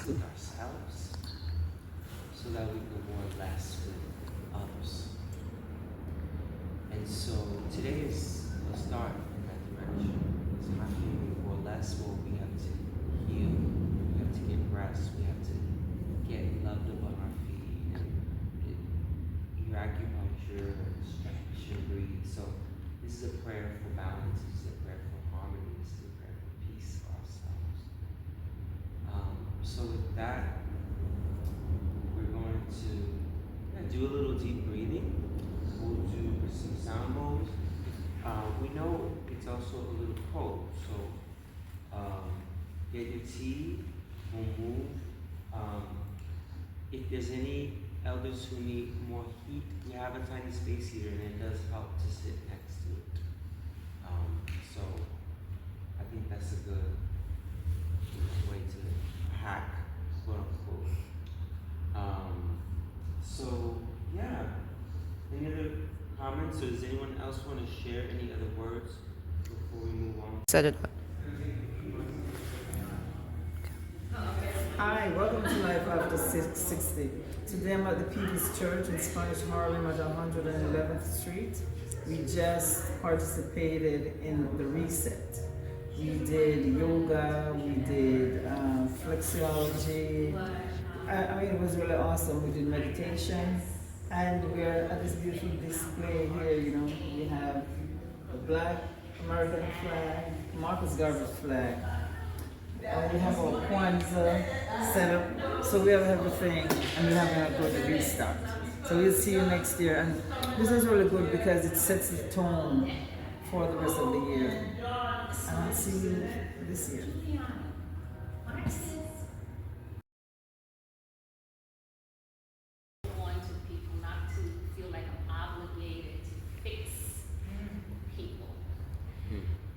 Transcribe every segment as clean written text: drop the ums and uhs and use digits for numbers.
less with ourselves so that we can more less with others. And so today is a start in that direction. It's how can we more less? Well, we have to heal, we have to get rest, we have to get loved up on our feet, and your acupuncture, stretch and breathe. So this is a prayer for balance, this is a prayer for harmony, this is a prayer for peace for ourselves. So with that, we're going to do a little deep breathing. We'll do some sound bowls. We know it's also a little cold, so get your tea, we'll move. If there's any elders who need more heat, we have a tiny space here and it does help to sit next to it. So I think that's a good way to hack, quote unquote. So yeah, any other comments, or does anyone else want to share any other words before we move on? Set it. Hi, welcome to Life After 60. Today I'm at the People's Church in Spanish Harlem at 111th Street. We just participated in the reset. We did yoga, we did flexology. I mean, it was really awesome. We did meditation, and we're at this beautiful display here. You know, we have a black American flag, Marcus Garvey flag. We have our Kwanzaa set up, so we have everything, and we're having a good restart. So we'll see you next year, and this is really good because it sets the tone for the rest of the year. And I'll see you this year. To people, not to feel like I'm obligated to fix people.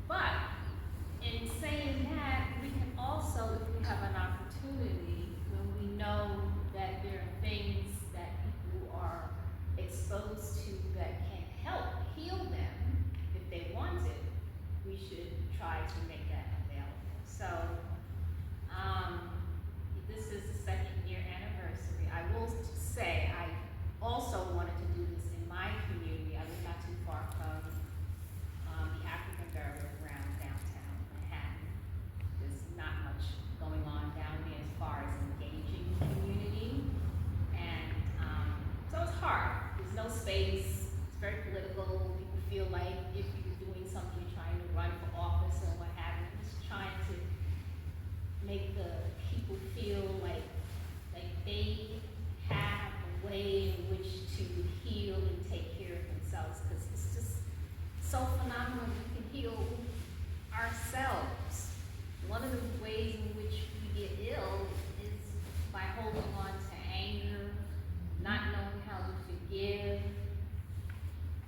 But in saying that, we can also, if we have an opportunity, when we know that there are things that people are exposed to that can help heal them, if they want it, we should try to make that available. So, this is the 2nd year anniversary. I will say I also wanted to do this in my community. I live not too far from the African burial ground downtown Manhattan. There's not much going on down there as far as engaging the community. And so it's hard. There's no space. It's very political. People feel like if you're doing something, you're trying to run for office or what have you, just trying to make the people feel like they have a way in which to heal and take care of themselves, because it's just so phenomenal. We can heal ourselves. One of the ways in which we get ill is by holding on to anger, not knowing how to forgive,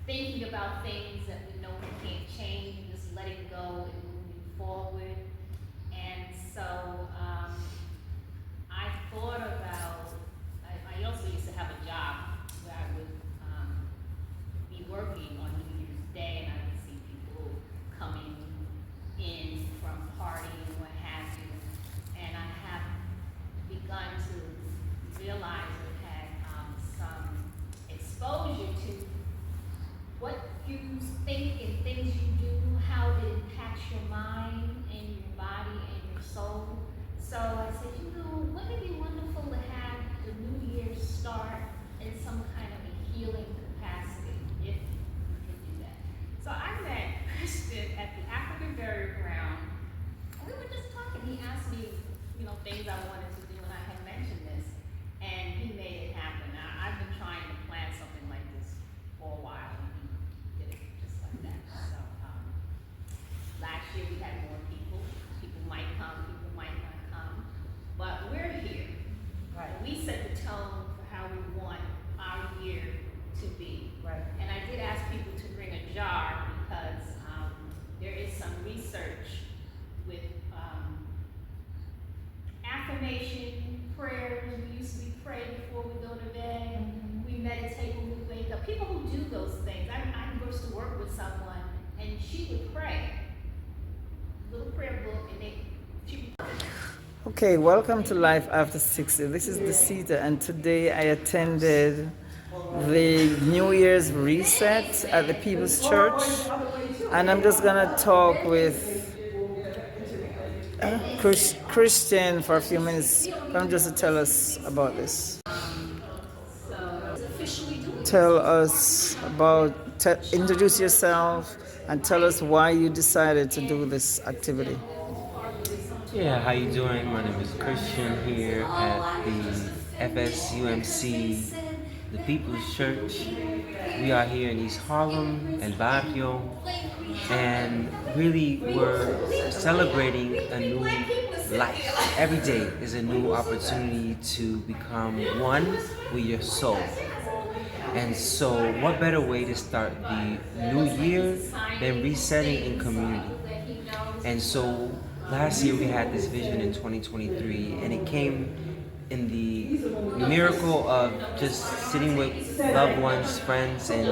thinking about things that we know we can't change, and just letting go and moving forward. And so I thought about, I also used to have a job where I would be working on New Year's Day, and I would see people coming in from partying and what have you. And I have begun to realize I've had some exposure to what you think and things you do, how it impacts your mind and your body and your soul. So I said, wouldn't it be wonderful to have the new year start in some kind of a healing capacity, if we could do that. So I met Christian at the African burial ground, and we were just talking. He asked me, things I wanted to do, and I had mentioned this, and he made it happen. I've been trying to plan something like this for a while, and he did it just like that. So last year we had more people. People might come, people might not come, but we're here. Right. We set the tone for how we want our year to be. Right. And I did ask people to bring a jar, because there is some research with affirmation, prayers. We used to pray before we go to bed. We meditate when we wake up. People who do those things. I used to work with someone, and she would pray. Little prayer book, and she would Okay, welcome to Life After 60. This is Desita, and today I attended the New Year's reset at the People's Church, and I'm just gonna talk with Christian for a few minutes. Come just to tell us about this. Tell us about, introduce yourself, and tell us why you decided to do this activity. Yeah, how you doing? My name is Christian here at the FSUMC, the People's Church. We are here in East Harlem and Barrio, and really we're celebrating a new life. Every day is a new opportunity to become one with your soul. And so what better way to start the new year than resetting in community? And so last year we had this vision in 2023, and it came in the miracle of just sitting with loved ones, friends, and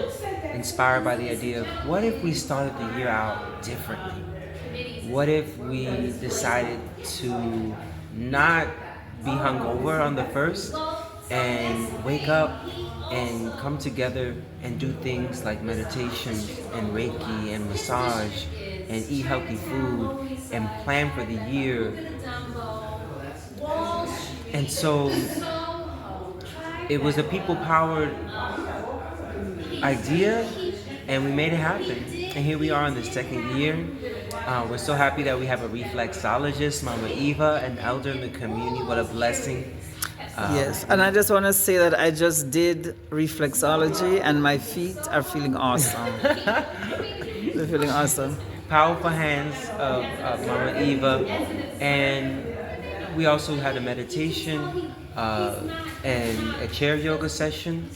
inspired by the idea of what if we started the year out differently? What if we decided to not be hungover on the first and wake up and come together and do things like meditation and Reiki and massage and eat healthy food and plan for the year. And so it was a people-powered idea, and we made it happen. And here we are in the second year. We're so happy that we have a reflexologist, Mama Eva, an elder in the community. What a blessing. Yes, and I just want to say that I just did reflexology, and my feet are feeling awesome. They're feeling awesome. Powerful hands of Mama Eva, and we also had a meditation and a chair yoga session,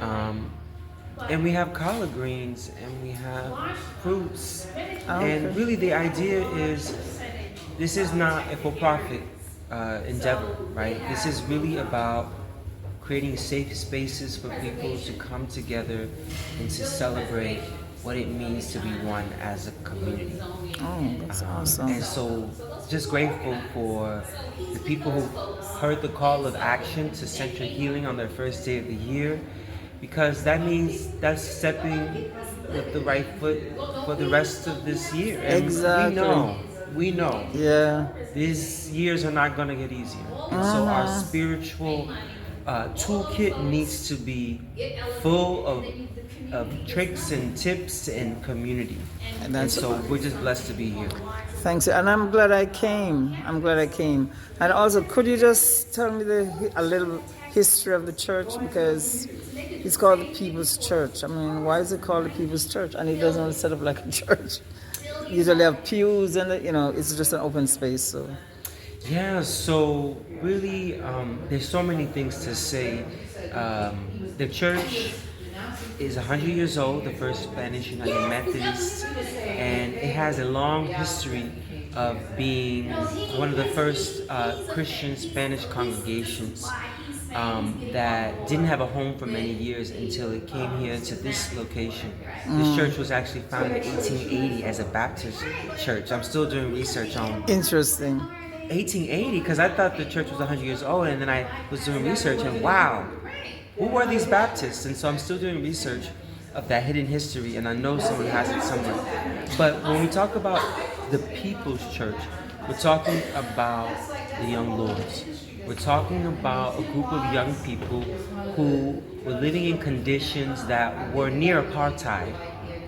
and we have collard greens and we have fruits. And really the idea is this is not a for-profit endeavor, right? This is really about creating safe spaces for people to come together and to celebrate what it means to be one as a community. Oh, that's awesome. And so just grateful for the people who heard the call of action to Central Healing on their first day of the year, because that means that's stepping with the right foot for the rest of this year. And Exactly. we know Yeah. these years are not going to get easier. And so our spiritual toolkit needs to be full of tricks and tips and community. And so we're just blessed to be here. Thanks, and I'm glad I came. And also, could you just tell me a little history of the church, because it's called the People's Church. I mean, why is it called the People's Church? And it doesn't really set up like a church. Usually have pews and it's just an open space. So yeah, so really there's so many things to say. The church is 100 years old, the first Spanish United Methodist, and it has a long history of being one of the first Christian Spanish congregations that didn't have a home for many years until it came here to this location. This church was actually founded in 1880 as a Baptist church. I'm still doing research on interesting. 1880, because I thought the church was 100 years old, and then I was doing research and wow, who were these Baptists? And so I'm still doing research of that hidden history, and I know someone has it somewhere. But when we talk about the People's Church, we're talking about the young lords. We're talking about a group of young people who were living in conditions that were near apartheid,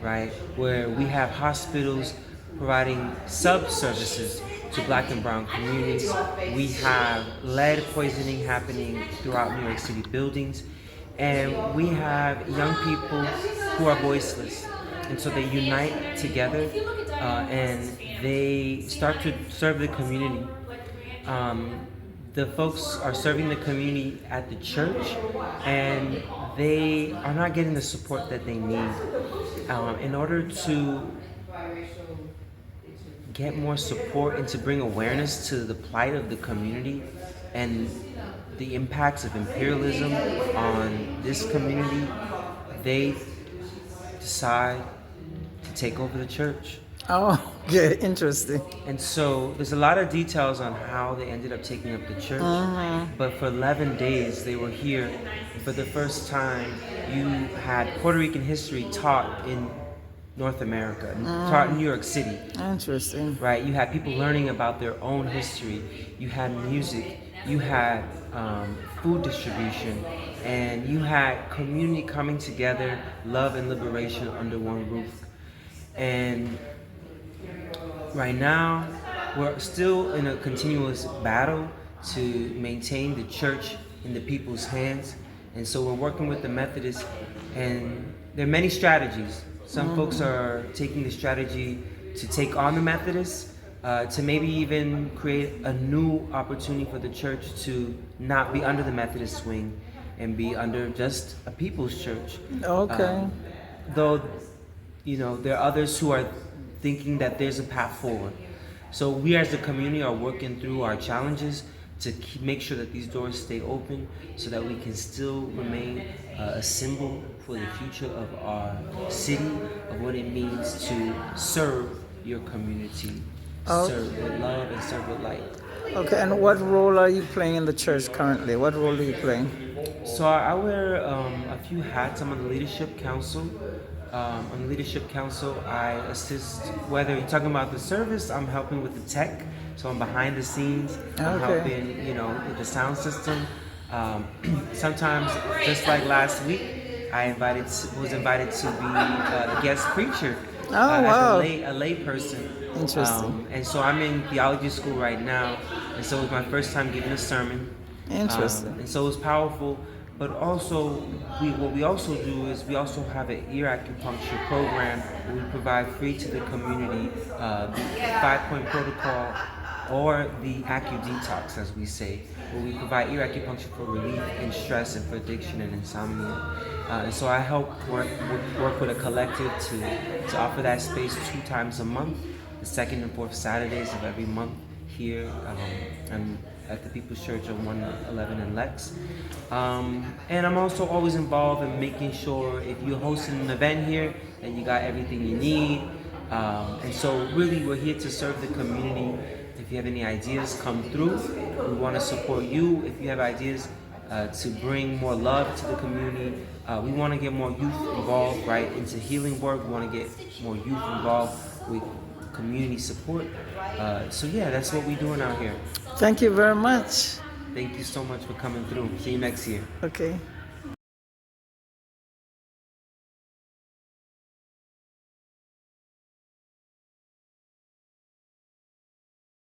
right? Where we have hospitals providing sub-services to Black and brown communities. We have lead poisoning happening throughout New York City buildings. And we have young people who are voiceless. And so they unite together and they start to serve the community. The folks are serving the community at the church, and they are not getting the support that they need. In order to get more support and to bring awareness to the plight of the community and the impacts of imperialism on this community, they decide to take over the church. Oh, okay, interesting. And so there's a lot of details on how they ended up taking up the church. But for 11 days, they were here. And for the first time, you had Puerto Rican history taught in North America, taught in New York City. Interesting. Right? You had people learning about their own history. You had music. You had food distribution. And you had community coming together, love and liberation under one roof. And right now, we're still in a continuous battle to maintain the church in the people's hands. And so we're working with the Methodists, and there are many strategies. Some folks are taking the strategy to take on the Methodists, to maybe even create a new opportunity for the church to not be under the Methodist wing and be under just a people's church. Okay. Though, there are others who are thinking that there's a path forward. So we as a community are working through our challenges to make sure that these doors stay open so that we can still remain a symbol for the future of our city, of what it means to serve your community, serve with love and serve with light. Okay, and what role are you playing in the church currently? What role are you playing? So I wear a few hats. I'm on the leadership council. On the leadership council, I assist, whether you're talking about the service, I'm helping with the tech. So I'm behind the scenes. I'm helping, with the sound system. Sometimes, just like last week, I was invited to be a guest preacher as a lay person. Interesting. And so I'm in theology school right now, and so it was my first time giving a sermon. Interesting. And so it was powerful. But also, what we also do is we also have an ear acupuncture program where we provide free to the community the 5-point protocol, or the AcuDetox, as we say, where we provide ear acupuncture for relief in stress and for addiction and insomnia. And so I help work with a collective to offer that space 2 times a month, the 2nd and 4th Saturdays of every month here and at the People's Church on 111 in Lex. And I'm also always involved in making sure if you're hosting an event here that you got everything you need. And so really we're here to serve the community. If you have any ideas, come through. We want to support you. If you have ideas to bring more love to the community, we want to get more youth involved, right, into healing work. We want to get more youth involved with community support. So yeah, that's what we're doing out here. Thank you very much. Thank you so much for coming through. See you next year. Okay.